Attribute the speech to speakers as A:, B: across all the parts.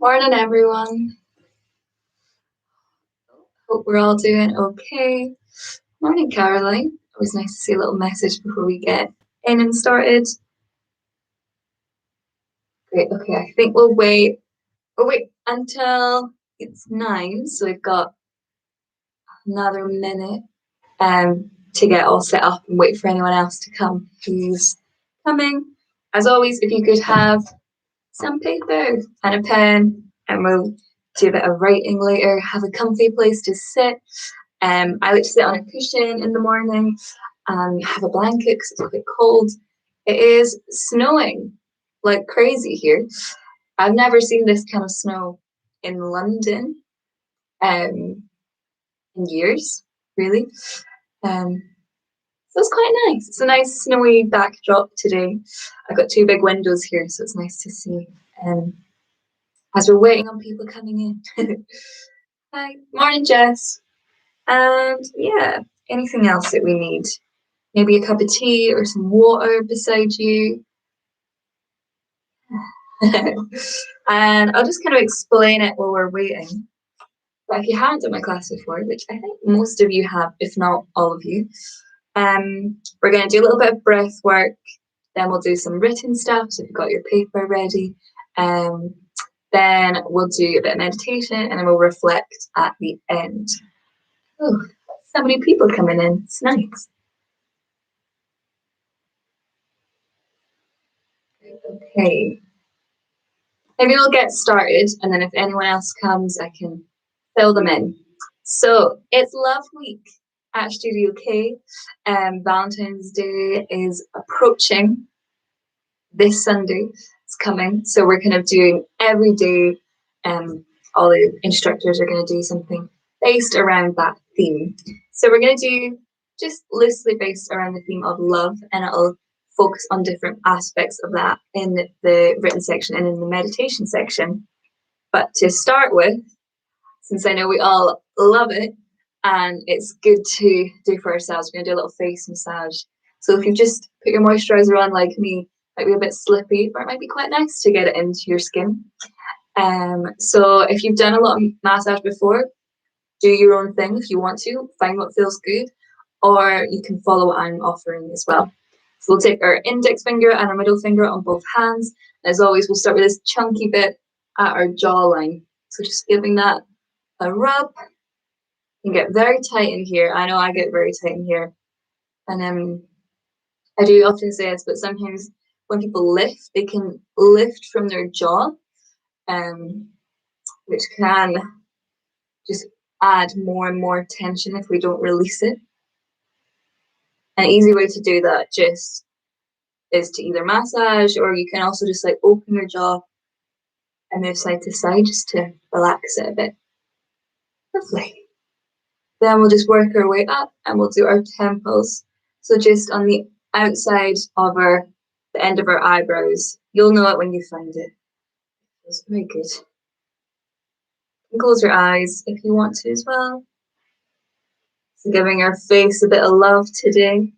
A: Morning, everyone. Hope we're all doing okay. Morning, Caroline. Always nice to see a little message before we get in and started. Great. Okay, I think we'll wait. We'll wait until it's 9, so we've got another minute to get all set up and wait for anyone else to come who's coming. As always, if you could have some paper and a pen, and we'll do a bit of writing later. Have a comfy place to sit. I like to sit on a cushion in the morning and have a blanket because it's a bit cold. It is snowing like crazy here. I've never seen this kind of snow in London in years, really. So it's quite nice. It's a nice snowy backdrop today. I've got two big windows here, so it's nice to see as we're waiting on people coming in. Hi, morning, Jess. And yeah, anything else that we need? Maybe a cup of tea or some water beside you. And I'll just kind of explain it while we're waiting. But if you haven't done my class before, which I think most of you have, if not all of you, we're going to do a little bit of breath work. Then we'll do some written stuff. So if you've got your paper ready, then we'll do a bit of meditation and then we'll reflect at the end. Oh, so many people coming in. It's nice. Okay. Maybe we'll get started, and then if anyone else comes, I can fill them in. So it's Love Week at Studio K. Valentine's Day is approaching this Sunday. It's coming. So we're kind of doing every day. All the instructors are going to do something based around that theme. So we're going to do just loosely based around the theme of love, and it'll focus on different aspects of that in the written section and in the meditation section. But to start with, since I know we all love it and it's good to do for ourselves, we're going to do a little face massage. So if you've just put your moisturizer on like me, it might be a bit slippy, but it might be quite nice to get it into your skin. So if you've done a lot of massage before, do your own thing if you want to, find what feels good, or you can follow what I'm offering as well. So we'll take our index finger and our middle finger on both hands. As always, we'll start with this chunky bit at our jawline. So just giving that a rub. You can get very tight in here. I know I get very tight in here. And I do often say this, but sometimes when people lift, they can lift from their jaw, which can just add more and more tension if we don't release it. An easy way to do that just is to either massage, or you can also just like open your jaw and move side to side just to relax it a bit. Lovely. Then we'll just work our way up and we'll do our temples. So just on the outside of the end of our eyebrows. You'll know it when you find it. Feels very good. You can close your eyes if you want to as well. So giving our face a bit of love today.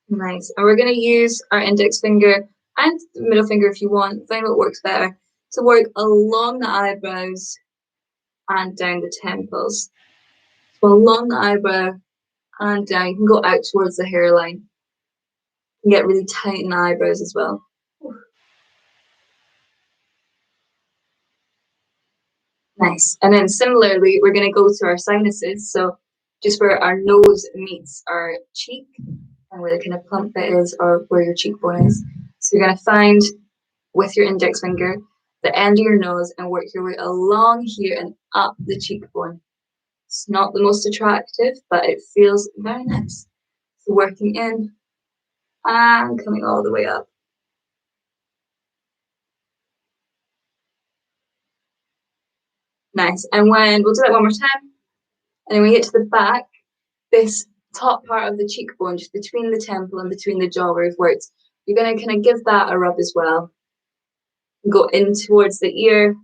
A: Nice. And we're going to use our index finger and the middle finger if you want. Find what works better. To work along the eyebrows and down the temples. So along the eyebrow and down. You can go out towards the hairline. You can get really tight in the eyebrows as well. Nice. And then similarly, we're going to go to our sinuses. So just where our nose meets our cheek and where the kind of plump bit is, or where your cheekbone is. So you're going to find with your index finger the end of your nose and work your way along here and up the cheekbone. It's not the most attractive, but it feels very nice. So working in and coming all the way up. Nice. And when we'll do that one more time, and then we get to the back, this top part of the cheekbone, just between the temple and between the jaw where we've worked, you're going to kind of give that a rub as well. Go in towards the ear.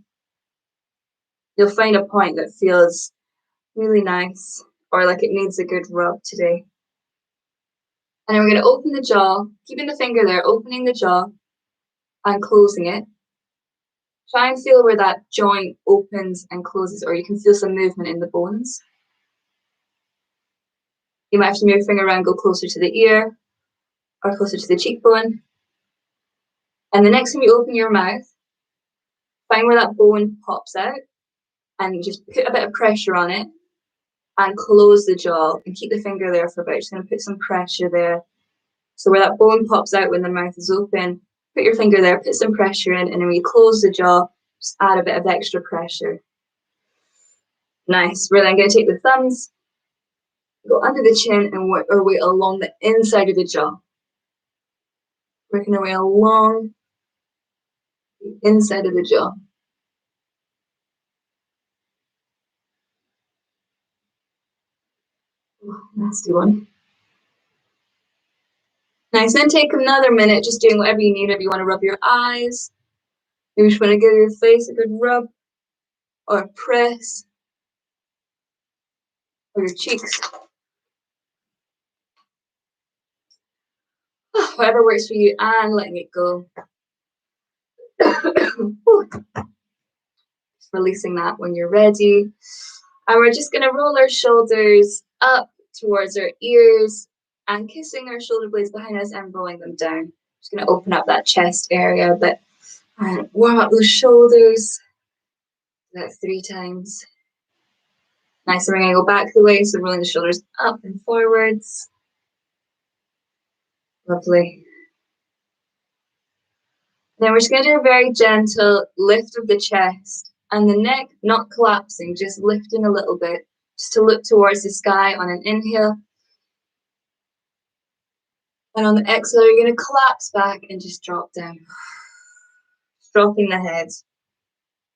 A: You'll find a point that feels really nice, or like it needs a good rub today. And then we're going to open the jaw, keeping the finger there, opening the jaw, and closing it. Try and feel where that joint opens and closes, or you can feel some movement in the bones. You might have to move your finger around, go closer to the ear or closer to the cheekbone. And the next time you open your mouth, find where that bone pops out and just put a bit of pressure on it and close the jaw and keep the finger there for a bit. Just going to put some pressure there. So where that bone pops out when the mouth is open, put your finger there, put some pressure in, and then when you close the jaw, just add a bit of extra pressure. Nice. We're then going to take the thumbs, go under the chin, and work our way along the inside of the jaw. Working our way along the inside of the jaw. Oh, nasty one. Nice. Then take another minute just doing whatever you need. If you want to rub your eyes, maybe you just want to give your face a good rub or a press, or your cheeks. Whatever works for you, and letting it go. Just releasing that when you're ready. And we're just going to roll our shoulders up towards our ears and kissing our shoulder blades behind us and rolling them down. Just going to open up that chest area a bit and warm up those shoulders. That 3 times. Nice. And we're going to go back the way, so rolling the shoulders up and forwards. Lovely. Then we're just going to do a very gentle lift of the chest and the neck, not collapsing, just lifting a little bit, just to look towards the sky on an inhale. And on the exhale, you're going to collapse back and just drop down. Dropping the head.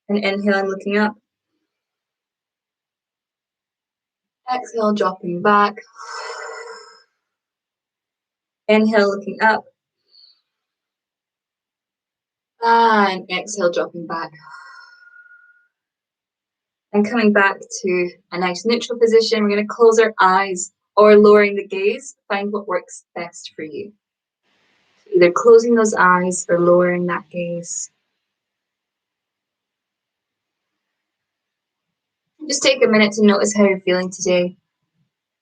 A: And inhale and looking up. Exhale, dropping back. Inhale, looking up. And exhale, dropping back. And coming back to a nice neutral position, we're going to close our eyes or lowering the gaze. Find what works best for you. Either closing those eyes or lowering that gaze. Just take a minute to notice how you're feeling today.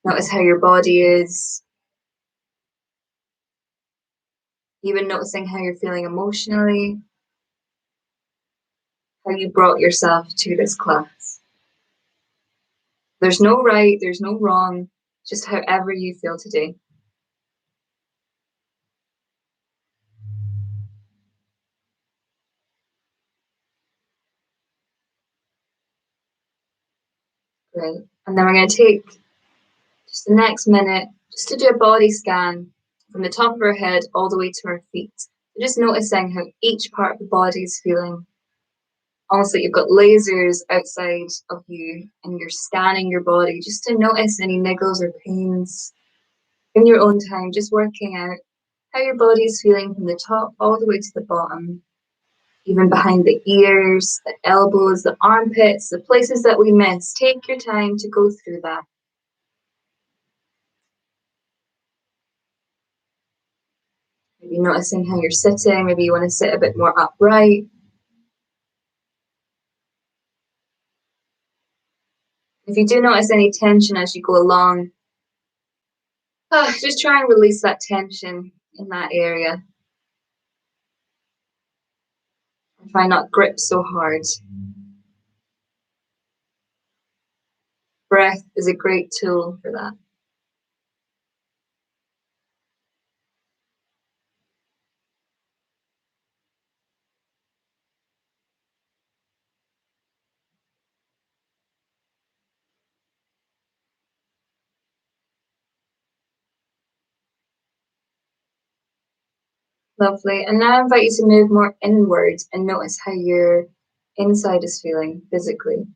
A: Notice how your body is. Even noticing how you're feeling emotionally. How you brought yourself to this class. There's no right, there's no wrong, just however you feel today. Great. And then we're going to take just the next minute just to do a body scan from the top of our head all the way to our feet. Just noticing how each part of the body is feeling. Almost like you've got lasers outside of you and you're scanning your body just to notice any niggles or pains in your own time, just working out how your body is feeling from the top all the way to the bottom, even behind the ears, the elbows, the armpits, the places that we miss. Take your time to go through that. Maybe noticing how you're sitting, maybe you want to sit a bit more upright. If you do notice any tension as you go along, just try and release that tension in that area. And try not grip so hard. Breath is a great tool for that. Lovely. And now I invite you to move more inwards and notice how your inside is feeling physically.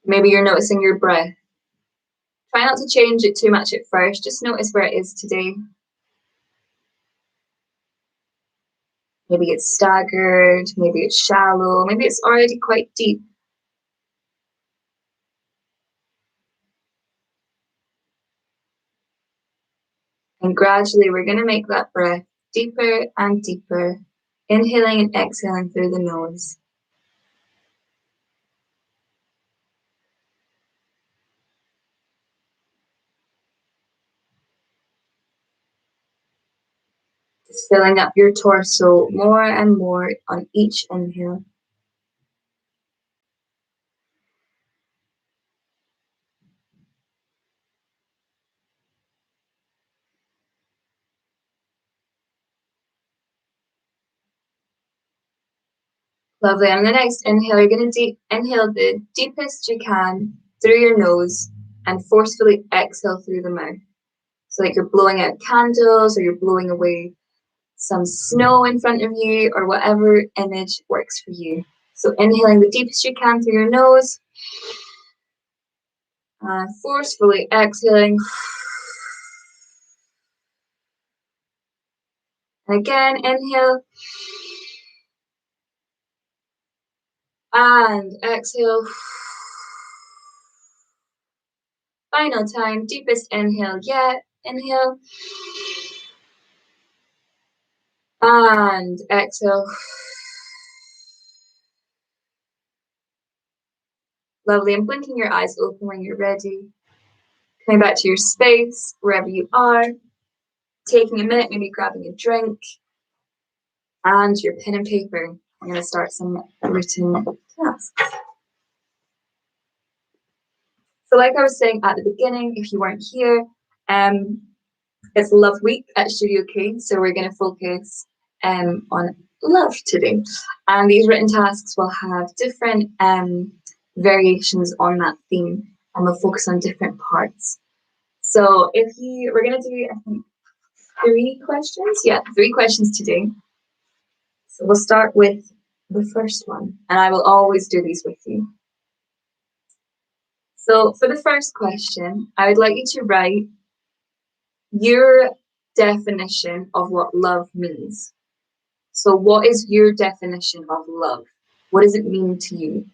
A: Maybe you're noticing your breath. Try not to change it too much at first. Just notice where it is today. Maybe it's staggered, maybe it's shallow, maybe it's already quite deep. And gradually we're going to make that breath deeper and deeper, inhaling and exhaling through the nose. Just filling up your torso more and more on each inhale. Lovely. On the next inhale, you're going to inhale the deepest you can through your nose and forcefully exhale through the mouth. So like you're blowing out candles or you're blowing away some snow in front of you or whatever image works for you. So inhaling the deepest you can through your nose and forcefully exhaling. And again, inhale. And exhale. Final time, deepest inhale yet. Inhale. And exhale. Lovely. And blinking your eyes open when you're ready. Coming back to your space, wherever you are. Taking a minute, maybe grabbing a drink. And your pen and paper. I'm going to start some written tasks. So like I was saying at the beginning, if you weren't here, it's Love Week at Studio K. So we're going to focus on love today. And these written tasks will have different variations on that theme, and we'll focus on different parts. So we're going to do, I think, 3 questions. Yeah, 3 questions today. So we'll start with the first one, and I will always do these with you. So for the first question, I would like you to write your definition of what love means. So what is your definition of love? What does it mean to you?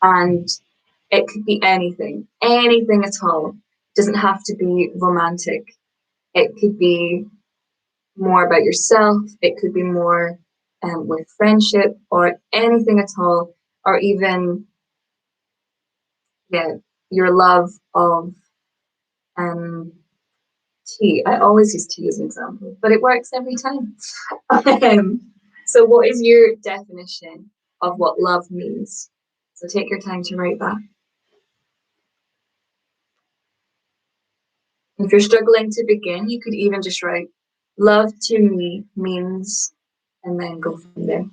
A: And it could be anything at all. It doesn't have to be romantic. It could be more about yourself. It could be more with friendship or anything at all, or even your love of tea. I always use tea as an example, but it works every time. So what is your definition of what love means? So take your time to write that. If you're struggling to begin, you could even just write, love to me means, and then go from there.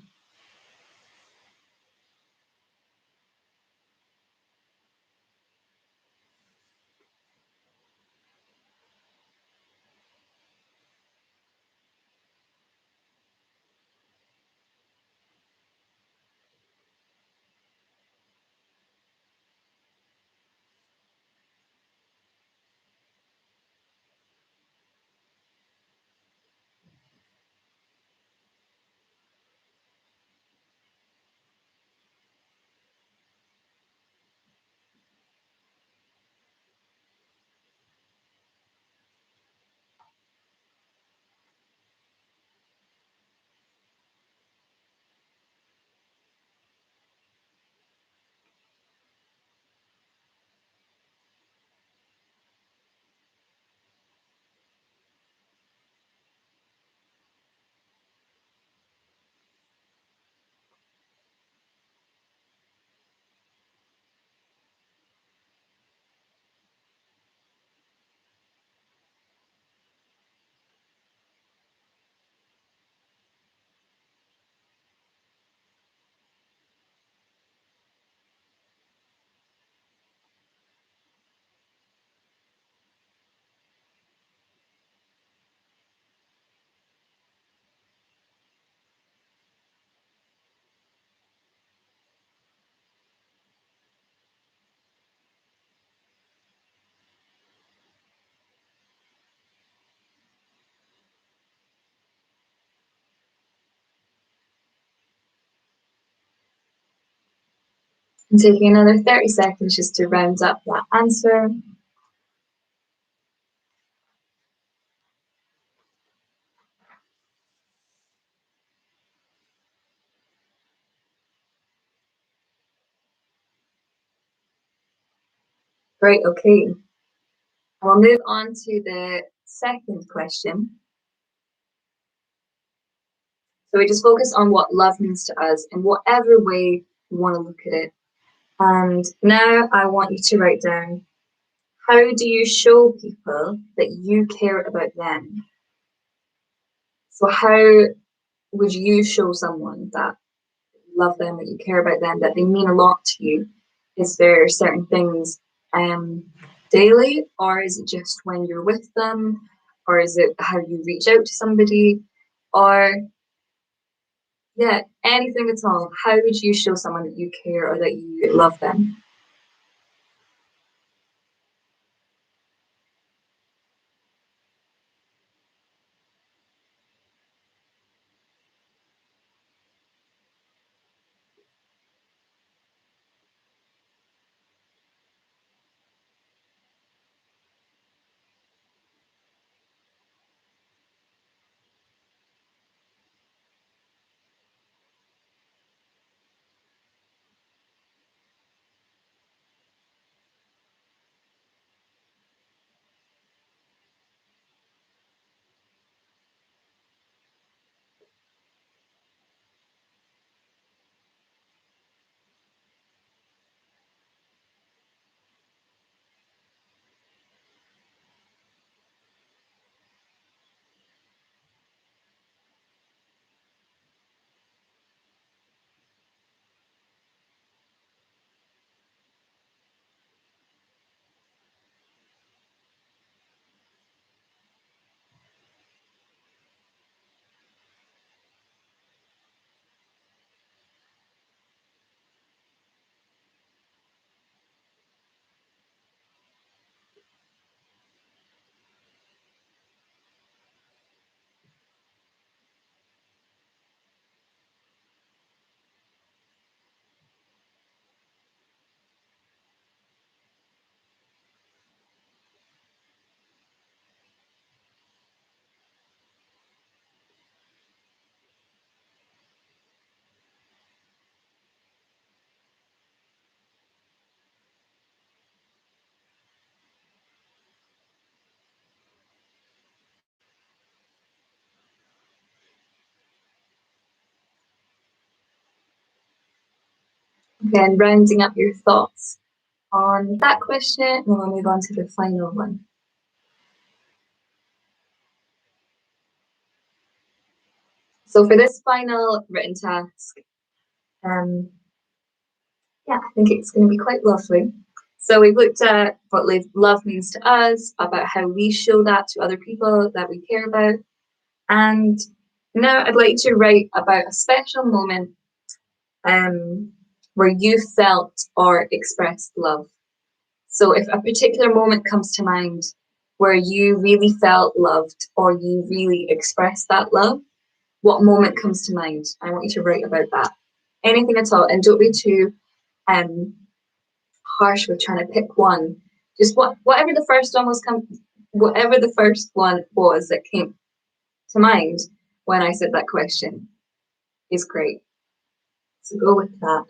A: And taking another 30 seconds just to round up that answer. Right, okay. We'll move on to the second question. So we just focus on what love means to us in whatever way you want to look at it. And now I want you to write down, how do you show people that you care about them? So how would you show someone that you love them, that you care about them, that they mean a lot to you? Is there certain things daily, or is it just when you're with them, or is it how you reach out to somebody, or yeah, anything at all? How would you show someone that you care or that you love them? Again, rounding up your thoughts on that question, and we'll move on to the final one. So for this final written task, um, yeah, I think it's going to be quite lovely. So we've looked at what love means to us, about how we show that to other people that we care about, and now I'd like to write about a special moment where you felt or expressed love. So if a particular moment comes to mind where you really felt loved or you really expressed that love, what moment comes to mind? I want you to write about that. Anything at all, and don't be too um, harsh with trying to pick one. Just whatever the first one whatever the first one was that came to mind when I said that question is great. So go with that.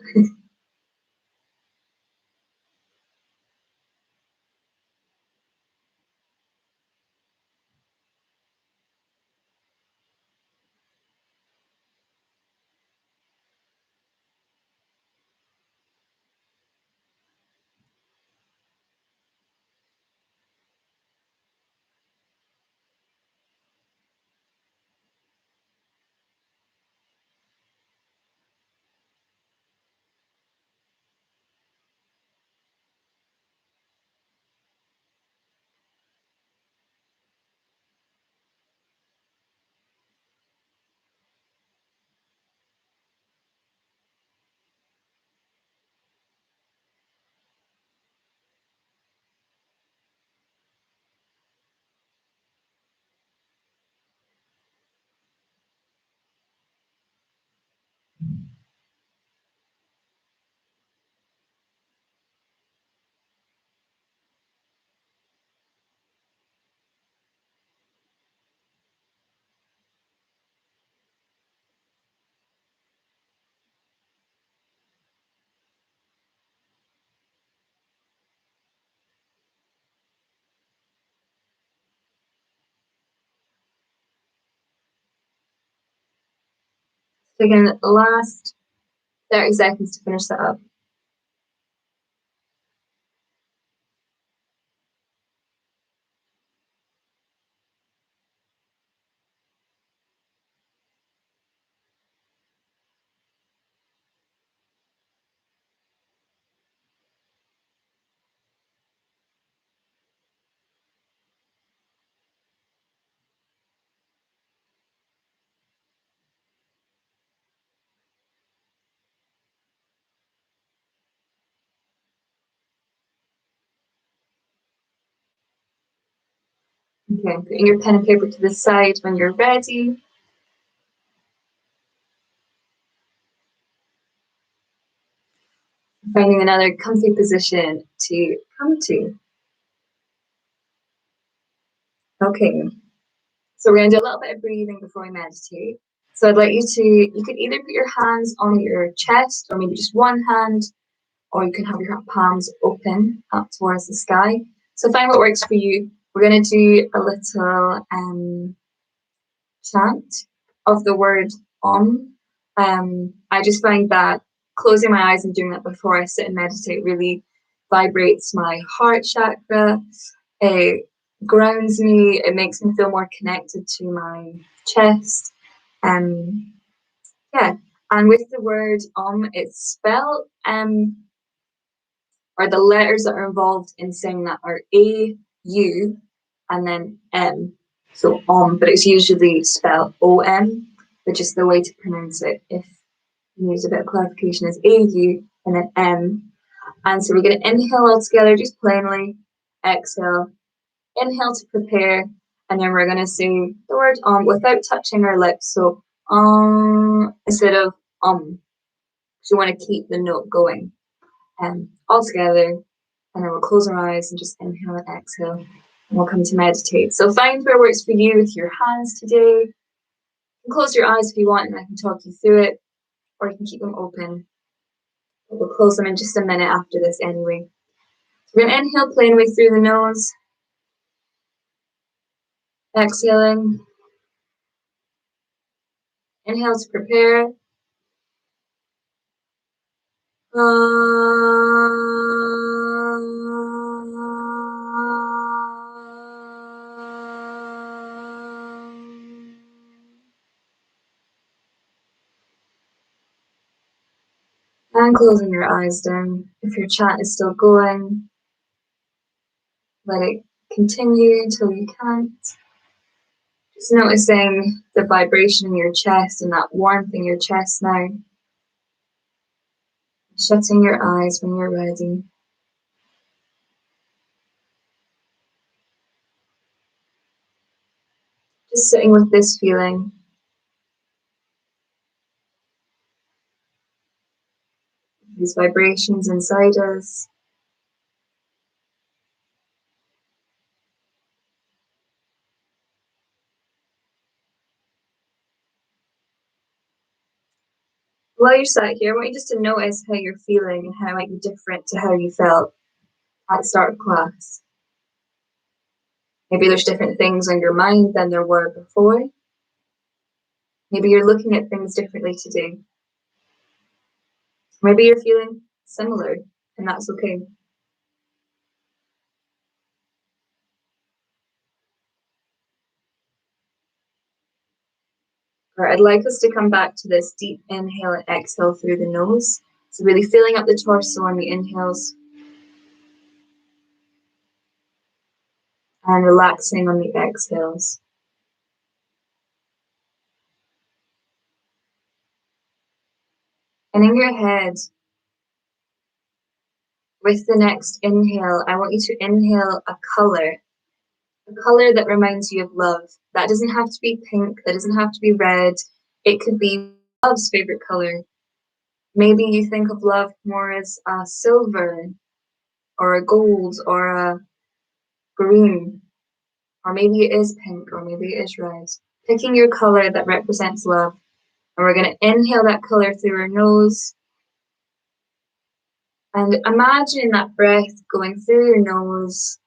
A: Taking the last 30 seconds to finish that up. Okay, putting your pen and paper to the side when you're ready. Finding another comfy position to come to. Okay, so we're gonna do a little bit of breathing before we meditate. So I'd like you could either put your hands on your chest or maybe just one hand, or you can have your palms open up towards the sky. So find what works for you. We're gonna do a little chant of the word Om. I just find that closing my eyes and doing that before I sit and meditate really vibrates my heart chakra. It grounds me. It makes me feel more connected to my chest. Yeah. And with the word it's spelled or the letters that are involved in saying that are A, U, and then M. So but it's usually spelled O-M, but just the way to pronounce it, if you use a bit of clarification, is A-U and then M. And so we're going to inhale all together, just plainly, exhale, inhale to prepare, and then we're going to say the word without touching our lips. So instead of because you want to keep the note going. All together, and then we'll close our eyes and just inhale and exhale, and we'll come to meditate. So find where works for you with your hands today. You can close your eyes if you want, and I can talk you through it, or you can keep them open. But we'll close them in just a minute after this anyway. So we're going to inhale plainly through the nose, exhaling. Inhale to prepare. And closing your eyes down. If your chant is still going, let it continue until you can't. Just noticing the vibration in your chest and that warmth in your chest now. Shutting your eyes when you're ready. Just sitting with this feeling. These vibrations inside us. While you're sat here, I want you just to notice how you're feeling and how it might be different to how you felt at the start of class. Maybe there's different things on your mind than there were before. Maybe you're looking at things differently today. Maybe you're feeling similar, and that's okay. All right, I'd like us to come back to this deep inhale and exhale through the nose. So really filling up the torso on the inhales and relaxing on the exhales. And in your head, with the next inhale, I want you to inhale a color that reminds you of love. That doesn't have to be pink, that doesn't have to be red. It could be love's favorite color. Maybe you think of love more as a silver or a gold or a green, or maybe it is pink, or maybe it is red. Picking your color that represents love. And we're going to inhale that color through our nose. And imagine that breath going through your nose,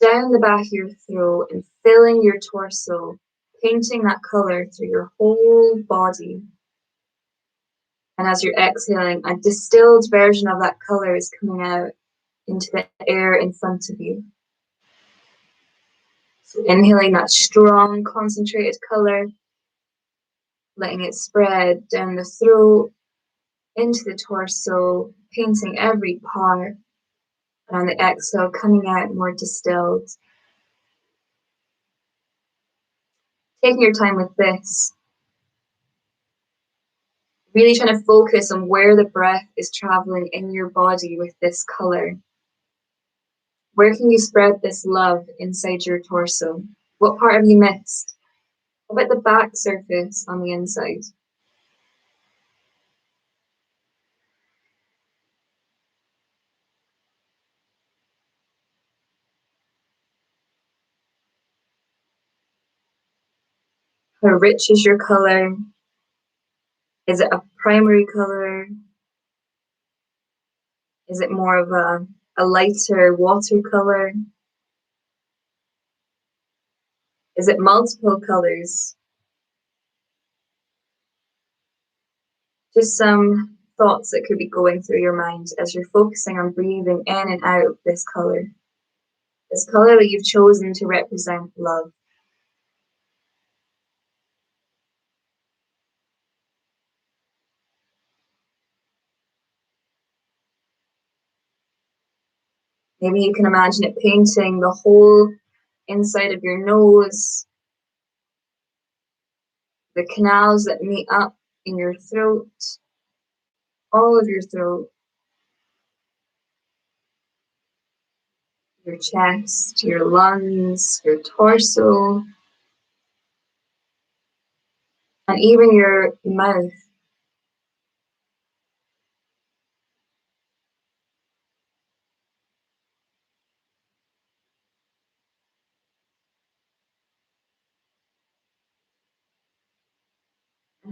A: down the back of your throat, and filling your torso, painting that color through your whole body. And as you're exhaling, a distilled version of that color is coming out into the air in front of you. So inhaling that strong, concentrated color, letting it spread down the throat, into the torso, painting every part. And on the exhale, coming out more distilled. Taking your time with this. Really trying to focus on where the breath is traveling in your body with this color. Where can you spread this love inside your torso? What part have you missed? What about the back surface on the inside? How rich is your color? Is it a primary color? Is it more of a lighter watercolor? Is it multiple colors? Just some thoughts that could be going through your mind as you're focusing on breathing in and out of this color that you've chosen to represent love. Maybe you can imagine it painting the whole inside of your nose, the canals that meet up in your throat, all of your throat, your chest, your lungs, your torso, and even your mouth.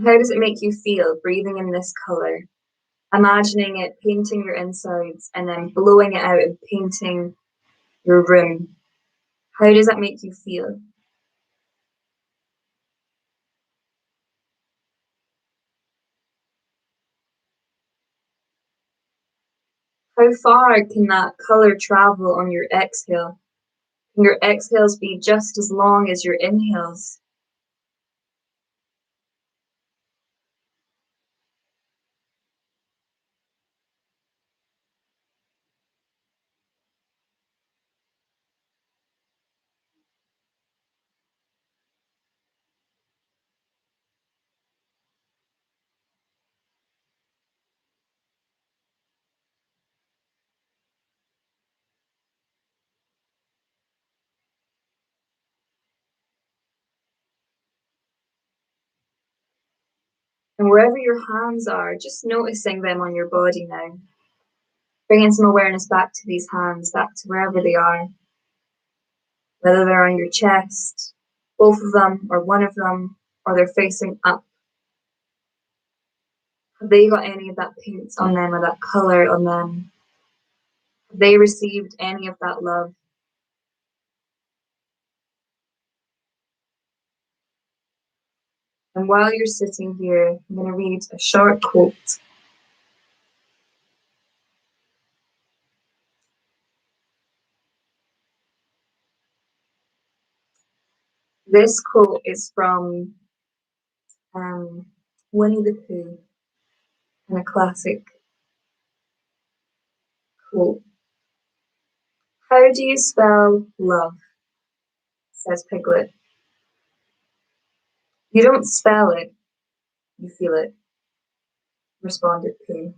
A: How does it make you feel breathing in this color? Imagining it painting your insides and then blowing it out and painting your room. How does that make you feel? How far can that color travel on your exhale? Can your exhales be just as long as your inhales? And wherever your hands are, just noticing them on your body now. Bringing some awareness back to these hands, back to wherever they are. Whether they're on your chest, both of them, or one of them, or they're facing up. Have they got any of that paint on them or that color on them? Have they received any of that love? And while you're sitting here, I'm going to read a short quote. This quote is from Winnie the Pooh, and a classic quote. How do you spell love? Says Piglet. You don't spell it, you feel it, responded Pooh.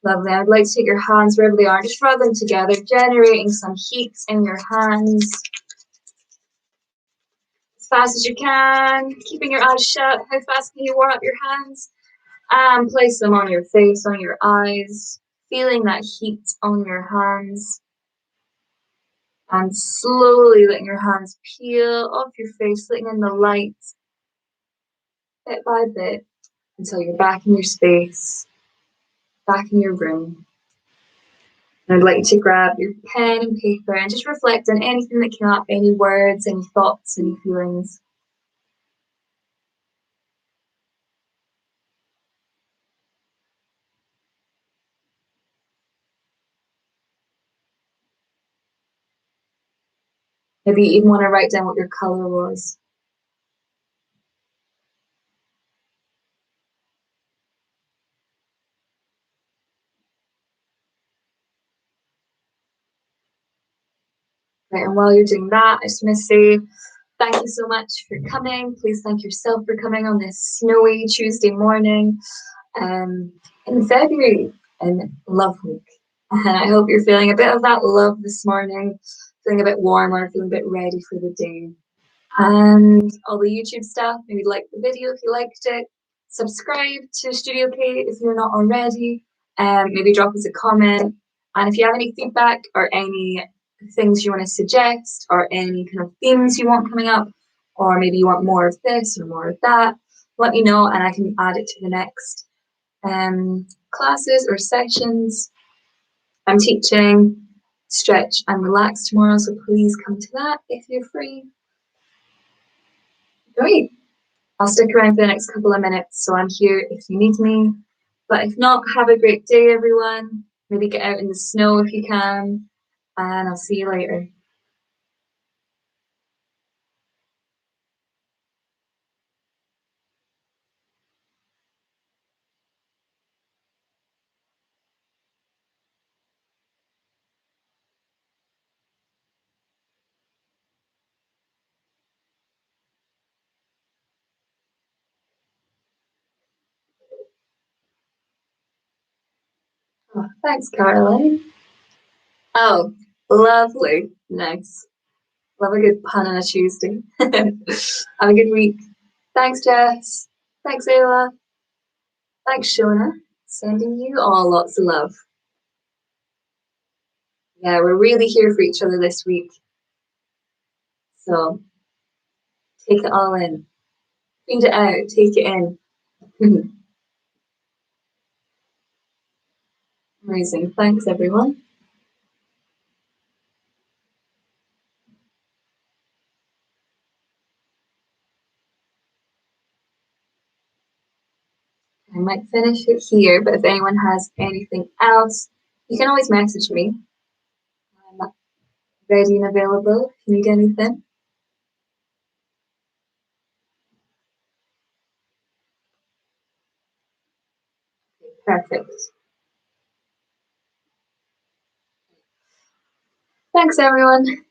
A: Lovely. I'd like to take your hands wherever they are, just rub them together, generating some heat in your hands. As fast as you can, keeping your eyes shut. How fast can you warm up your hands? And place them on your face, on your eyes, feeling that heat on your hands. And slowly letting your hands peel off your face, letting in the light bit by bit until you're back in your space, back in your room. And I'd like you to grab your pen and paper and just reflect on anything that came up, any words, any thoughts, any feelings. Maybe you even want to write down what your color was. Right, and while you're doing that, I just want to say thank you so much for coming. Please thank yourself for coming on this snowy Tuesday morning in February in Love Week. And I hope you're feeling a bit of that love this morning, feeling a bit warmer, feeling a bit ready for the day. And all the YouTube stuff, maybe like the video if you liked it. Subscribe to Studio K if you're not already. Maybe drop us a comment. And if you have any feedback or any things you want to suggest or any kind of themes you want coming up, or maybe you want more of this or more of that, let me know and I can add it to the next classes or sessions. I'm teaching stretch and relax tomorrow, so please come to that if you're free. Great. I'll stick around for the next couple of minutes, so I'm here if you need me. But if not, have a great day, everyone. Maybe get out in the snow if you can, and I'll see you later. Oh, thanks, Caroline. Oh, lovely. Nice. Love a good pun on a Tuesday. Have a good week. Thanks, Jess. Thanks, Ayla. Thanks, Shona. Sending you all lots of love. Yeah, we're really here for each other this week. So take it all in. Feed it out. Take it in. Amazing. Thanks, everyone. I might finish it here, but if anyone has anything else, you can always message me. I'm ready and available if you need anything. Perfect. Thanks, everyone.